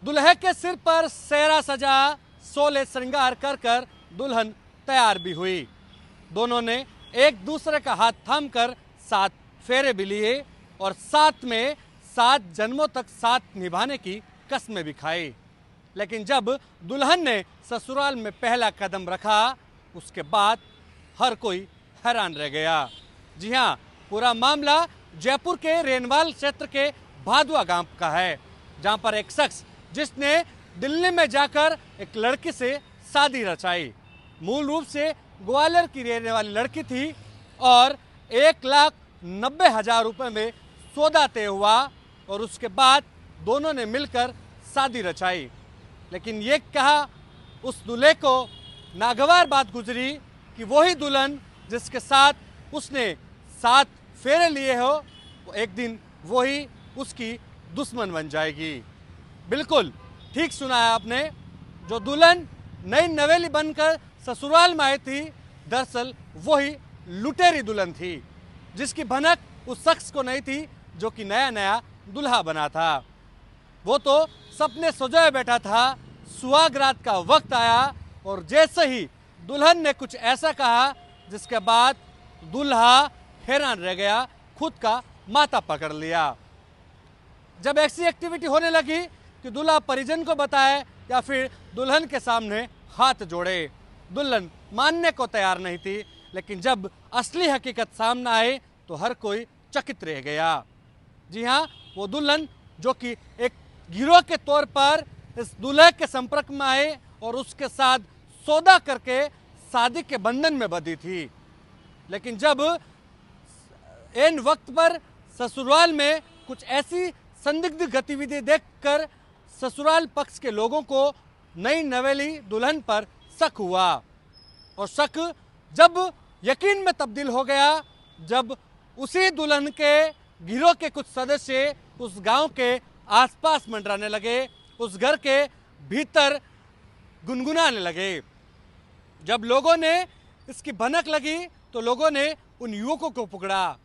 दुल्हे के सिर पर सेहरा सजा, सोले श्रृंगार कर कर दुल्हन तैयार भी हुई। दोनों ने एक दूसरे का हाथ थामकर 7 फेरे भी लिए और साथ में 7 जन्मों तक साथ निभाने की कसमें भी खाई। लेकिन जब दुल्हन ने ससुराल में पहला कदम रखा, उसके बाद हर कोई हैरान रह गया। जी हाँ, पूरा मामला जयपुर के रेनवाल क्षेत्र के भादुआ गांव का है, जहां पर एक शख्स जिसने दिल्ली में जाकर एक लड़की से शादी रचाई, मूल रूप से ग्वालियर की रहने वाली लड़की थी और 1,90,000 रुपए में सौदा तय हुआ और उसके बाद दोनों ने मिलकर शादी रचाई। लेकिन ये कहा उस दूल्हे को नागवार बात गुजरी कि वही दुल्हन जिसके साथ उसने 7 फेरे लिए हो, एक दिन वही उसकी दुश्मन बन जाएगी। बिल्कुल ठीक सुना है आपने। जो दुल्हन नई नवेली बनकर ससुराल में आई थी, दरअसल वही लुटेरी दुल्हन थी, जिसकी भनक उस शख्स को नहीं थी जो कि नया नया दुल्हा बना था। वो तो सपने सजाए बैठा था। सुहाग रात का वक्त आया और जैसे ही दुल्हन ने कुछ ऐसा कहा जिसके बाद दूल्हा हैरान रह गया, खुद का माथा पकड़ लिया। जब ऐसी एक्टिविटी होने लगी कि दूल्हा परिजन को बताए या फिर दुल्हन के सामने हाथ जोड़े, दुल्हन मानने को तैयार नहीं थी। लेकिन जब असली हकीकत सामने आई तो हर कोई चकित रह गया। जी हाँ, वो दुल्हन जो कि एक गिरोह के तौर पर इस दूल्हे के संपर्क में आए और उसके साथ सौदा करके शादी के बंधन में बंधी थी। लेकिन जब एन वक्त पर ससुराल में कुछ ऐसी संदिग्ध गतिविधि देखकर ससुराल पक्ष के लोगों को नई नवेली दुल्हन पर शक हुआ और शक जब यकीन में तब्दील हो गया, जब उसी दुल्हन के गिरोह के कुछ सदस्य उस गांव के आसपास मंडराने लगे, उस घर के भीतर गुनगुनाने लगे। जब लोगों ने इसकी भनक लगी तो लोगों ने उन युवकों को पकड़ा।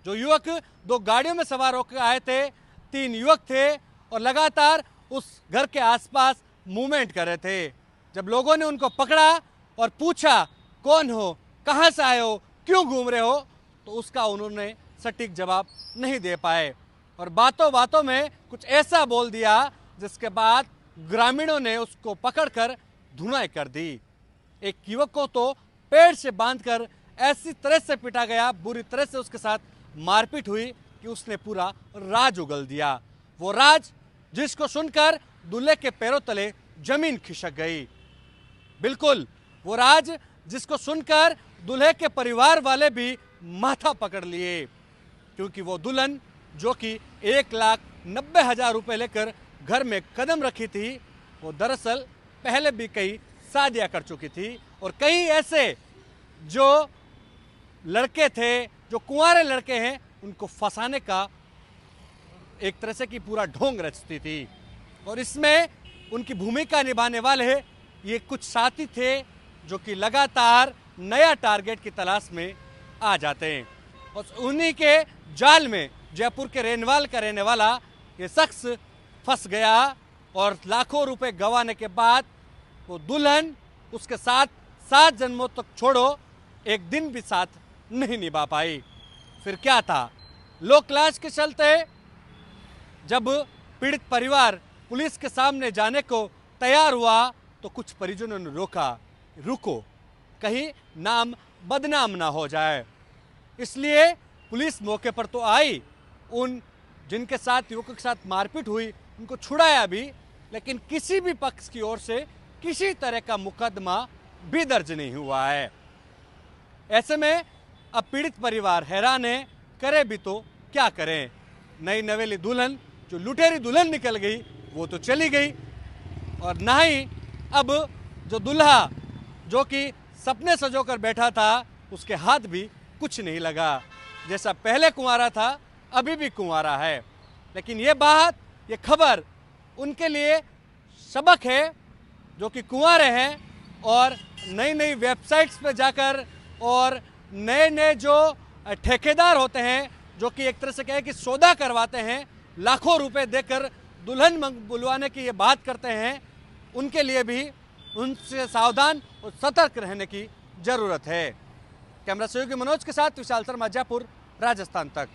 जो युवक 2 गाड़ियों में सवार होकर आए थे, 3 युवक थे और लगातार उस घर के आसपास मूवमेंट कर रहे थे। जब लोगों ने उनको पकड़ा और पूछा कौन हो, कहां से आए हो, क्यों घूम रहे हो, तो उसका उन्होंने सटीक जवाब नहीं दे पाए और बातों बातों में कुछ ऐसा बोल दिया जिसके बाद ग्रामीणों ने उसको पकड़कर धुनाई कर दी। एक युवक को तो पेड़ से बांधकर ऐसी तरह से पिटा गया, बुरी तरह से उसके साथ मारपीट हुई कि उसने पूरा राज उगल दिया। वो राज जिसको सुनकर दूल्हे के पैरों तले जमीन खिसक गई। बिल्कुल वो राज जिसको सुनकर दूल्हे के परिवार वाले भी माथा पकड़ लिए, क्योंकि वो दुल्हन जो कि 1,90,000 रुपए लेकर घर में कदम रखी थी, वो दरअसल पहले भी कई शादियां कर चुकी थी और कई ऐसे जो लड़के थे, जो कुंवारे लड़के हैं, उनको फंसाने का एक तरह से कि पूरा ढोंग रचती थी। और इसमें उनकी भूमिका निभाने वाले ये कुछ साथी थे जो कि लगातार नया टारगेट की तलाश में आ जाते हैं और उन्हीं के जाल में जयपुर के रेनवाल का रहने वाला ये शख्स फंस गया और लाखों रुपए गंवाने के बाद वो दुल्हन उसके साथ 7 जन्मों तक छोड़ो एक दिन भी साथ नहीं निभा पाई। फिर क्या था, लोक लाज के चलते जब पीड़ित परिवार पुलिस के सामने जाने को तैयार हुआ तो कुछ परिजनों ने रोका, रुको, कहीं नाम बदनाम ना हो जाए। इसलिए पुलिस मौके पर तो आई, उन जिनके साथ युवकों के साथ मारपीट हुई उनको छुड़ाया भी, लेकिन किसी भी पक्ष की ओर से किसी तरह का मुकदमा भी दर्ज नहीं हुआ है। ऐसे में अब पीड़ित परिवार हैरान है, करे भी तो क्या करें। नई नवेली दुल्हन जो लुटेरी दुल्हन निकल गई वो तो चली गई और ना ही अब जो दूल्हा जो कि सपने सजोकर बैठा था उसके हाथ भी कुछ नहीं लगा। जैसा पहले कुंवारा था अभी भी कुंवारा है। लेकिन ये बात, ये खबर उनके लिए सबक है जो कि कुंवारे हैं और नई नई वेबसाइट्स पे जाकर और नए नए जो ठेकेदार होते हैं जो कि एक तरह से कहे कि सौदा करवाते हैं, लाखों रुपए देकर दुल्हन बुलवाने की ये बात करते हैं, उनके लिए भी उनसे सावधान और सतर्क रहने की जरूरत है। कैमरा सहयोगी मनोज के साथ विशाल शर्मा, जयपुर, राजस्थान तक।